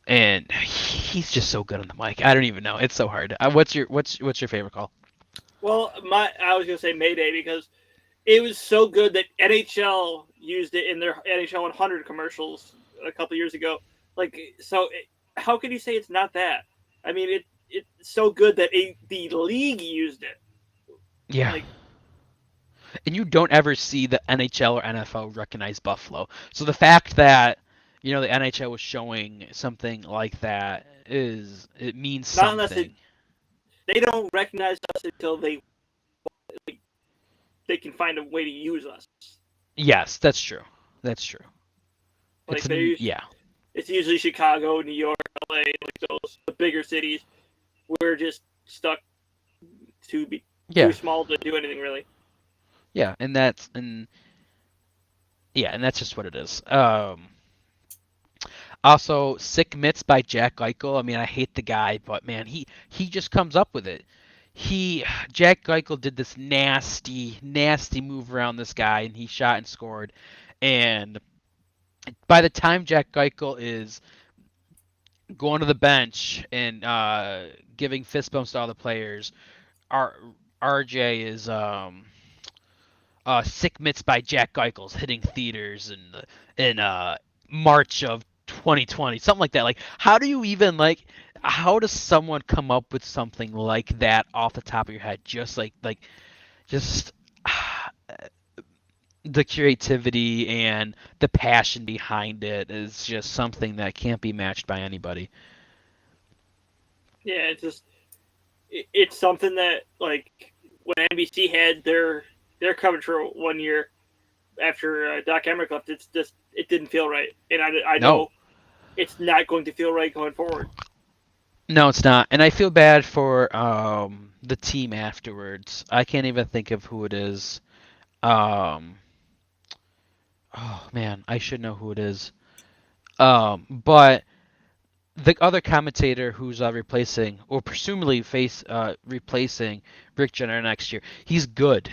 and he's just so good on the mic. I don't even know. It's so hard. What's your favorite call? Well, I was gonna say Mayday because it was so good that NHL used it in their NHL 100 commercials a couple years ago. Like, so how can you say it's not that? I mean, it's so good that the league used it. Yeah. Like, And you don't ever see the NHL or NFL recognize Buffalo. So the fact that the NHL was showing something like that it means not unless something. they don't recognize us until they can find a way to use us. Yes, that's true. That's true. Like Yeah. it's usually Chicago, New York, LA, like those the bigger cities. We're just stuck to be Yeah. too small to do anything really. Yeah, and that's just what it is. Also, Sick Mitts by Jack Eichel. I mean, I hate the guy, but man, he just comes up with it. Jack Eichel did this nasty, nasty move around this guy, and he shot and scored. And by the time Jack Eichel is going to the bench and giving fist bumps to all the players, R- RJ is Sick Mitts by Jack Eichels hitting theaters in March of 2020, something like that. Like, how do you even how does someone come up with something like that off the top of your head? Just the creativity and the passion behind it is just something that can't be matched by anybody. Yeah, it's something that like when NBC had their coverage for 1 year, after Doc Emmerich left. It didn't feel right, and I No. know it's not going to feel right going forward. No, it's not. And I feel bad for the team afterwards. I can't even think of who it is. Oh man, I should know who it is. But the other commentator who's replacing, or presumably replacing Rick Jenner next year, he's good.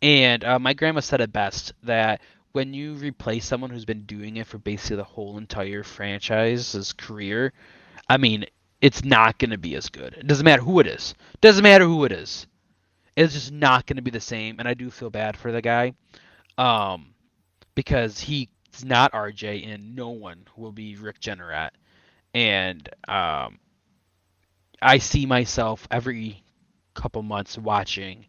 And my grandma said it best that when you replace someone who's been doing it for basically the whole entire franchise's career, I mean, it's not going to be as good. It doesn't matter who it is. Doesn't matter who it is. It's just not going to be the same. And I do feel bad for the guy, because he's not RJ, and no one will be Rick Jenner. And I see myself every couple months watching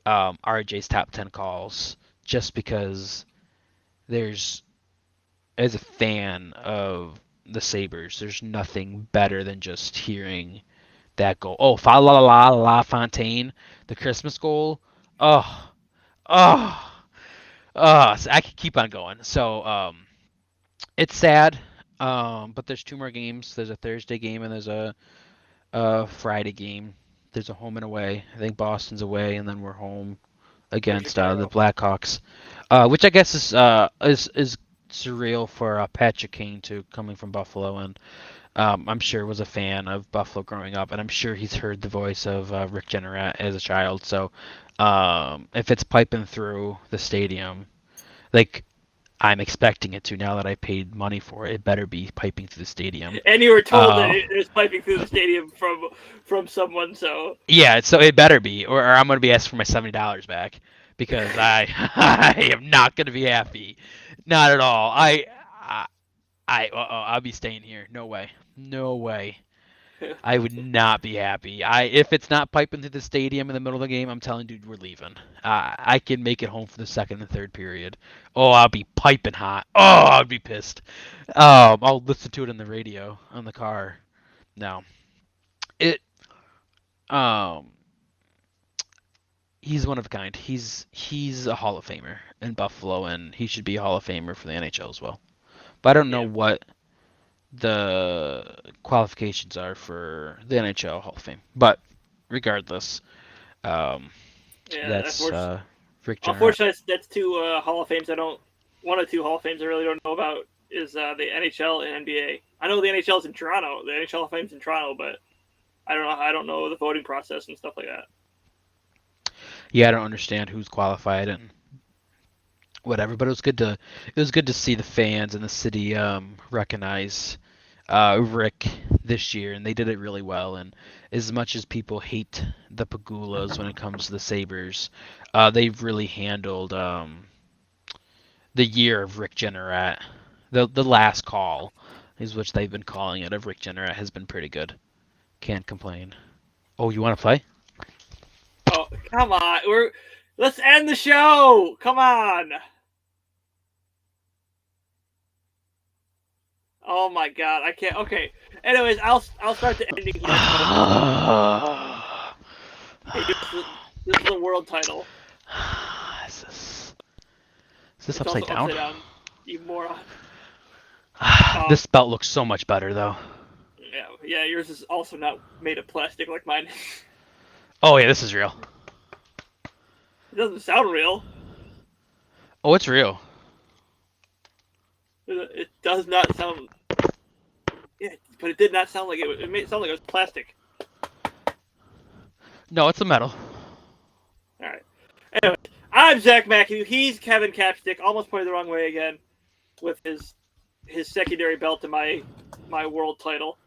RJ's top 10 calls, just because there's, as a fan of the Sabres, there's nothing better than just hearing that goal. Oh, fa la la la la Fontaine, the Christmas goal. Oh, oh, oh. So I could keep on going. So it's sad. But there's 2 more games. There's a Thursday game and there's a Friday game. There's a home and away. I think Boston's away, and then we're home against the Blackhawks, which I guess is surreal for Patrick Kane too, coming from Buffalo, and I'm sure was a fan of Buffalo growing up, and I'm sure he's heard the voice of Rick Jenner as a child. So if it's piping through the stadium, like I'm expecting it to, now that I paid money for it, it better be piping through the stadium. And you were told that it was piping through the stadium from someone, so yeah, so it better be, or I'm gonna be asking for my $70 back, because I am not gonna be happy, not at all. I'll be staying here. No way, no way. I would not be happy. If it's not piping through the stadium in the middle of the game, I'm telling dude we're leaving. I can make it home for the second and third period. Oh, I'll be piping hot. Oh, I'd be pissed. I'll listen to it on the radio on the car. No, it. He's one of a kind. He's a Hall of Famer in Buffalo, and he should be a Hall of Famer for the NHL as well. But I don't know what the qualifications are for the NHL Hall of Fame. But regardless, that's Rick Jenner. Unfortunately, that's 2 Hall of Fames one of 2 Hall of Fames I really don't know about is the NHL and NBA. I know the NHL is in Toronto. The NHL Hall of Fame's in Toronto, but I don't know the voting process and stuff like that. Yeah, I don't understand who's qualified and whatever, but it was good to see the fans and the city recognize Rick this year, and they did it really well. And as much as people hate the Pagulas when it comes to the Sabres, they've really handled the year of Rick Jenner. The last call is which they've been calling it, of Rick Jenner, has been pretty good. Can't complain. Oh, you want to play? Oh, come on. Let's end the show. Come on. Oh my god, I can't. Okay. Anyways, I'll start the ending here. Hey, this is the world title. Is this upside down? Upside down, you moron. This belt looks so much better, though. Yeah, yours is also not made of plastic like mine. Oh yeah, this is real. It doesn't sound real. Oh, it's real. It does not sound. Yeah, but it did not sound like it. It made it sound like it was plastic. No, it's a metal. All right. Anyway, I'm Zach McAdoo. He's Kevin Capstick. Almost pointed the wrong way again with his secondary belt to my world title.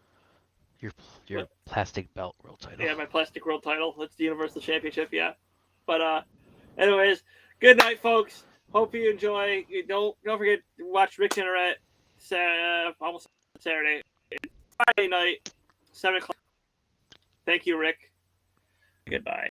Your plastic belt world title. Yeah, my plastic world title. That's the Universal Championship. Yeah. But anyways, good night, folks. Hope you enjoy. Don't forget to watch Rick Jenner almost Saturday, Friday night, 7:00. Thank you, Rick. Goodbye.